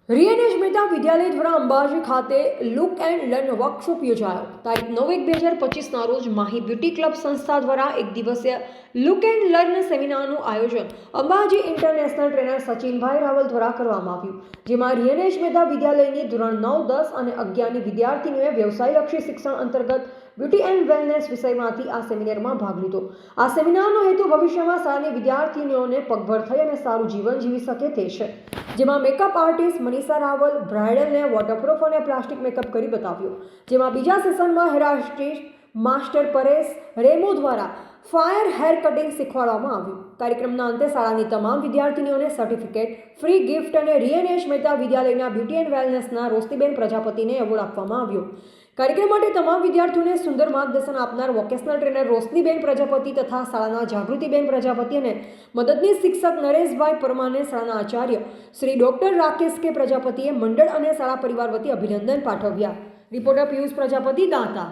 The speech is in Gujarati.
રિયાનેશ મહેતા વિદ્યાલય દ્વારા અંબાજી ખાતે લુક એન્ડ લર્ન વર્કશોપ યોજાયો. તારીખ 9/1/2025ના રોજ માહી બ્યુટી ક્લબ સંસ્થા દ્વારા એક દિવસીય લુક એન્ડ લર્ન સેમિનારનું આયોજન અંબાજી ઇન્ટરનેશનલ ટ્રેનર સચિનભાઈ રાવલ દ્વારા કરવામાં આવ્યું, જેમાં રિયાનેશ મહેતા વિદ્યાલયની ધોરણ 9, 10 અને 11ની વિદ્યાર્થીનીઓએ વ્યવસાયલક્ષી શિક્ષણ અંતર્ગત બ્યુટી એન્ડ વેલનેસ વિષયમાંથી આ સેમિનારમાં ભાગ લીધો. આ સેમિનારનો હેતુ ભવિષ્યમાં શાળાની વિદ્યાર્થીનીઓને પગભર થઈ અને સારું જીવન જીવી શકે તે છે, જેમાં મેકઅપ આર્ટિસ્ટ મનીષા રાવલ બ્રાઇડલને વોટરપ્રૂફ અને પ્લાસ્ટિક મેકઅપ કરી બતાવ્યો. જેમાં બીજા સેશનમાં hair artist master Paresh Remo દ્વારા ફાયર હેર કટિંગ શીખવાડવામાં આવ્યું. કાર્યક્રમના અંતે શાળાની તમામ વિદ્યાર્થીનીઓને સર્ટિફિકેટ, ફ્રી ગિફ્ટ અને રિયાનેશ મહેતા વિદ્યાલયના બ્યુટી એન્ડ વેલનેસના રોશનીબેન પ્રજાપતિને એવોર્ડ આપવામાં આવ્યો. કાર્યક્રમ માટે તમામ વિદ્યાર્થીઓને સુંદર માર્ગદર્શન આપનાર વોકેશનલ ટ્રેનર રોશનીબેન પ્રજાપતિ તથા શાળાના જાગૃતિબેન પ્રજાપતિ અને મદદનીશ શિક્ષક નરેશભાઈ પરમારને શાળાના આચાર્ય શ્રી ડોક્ટર રાકેશ કે પ્રજાપતિએ મંડળ અને શાળા પરિવાર વતી અભિનંદન પાઠવ્યા. રિપોર્ટર પિયુષ પ્રજાપતિ, દાંતા.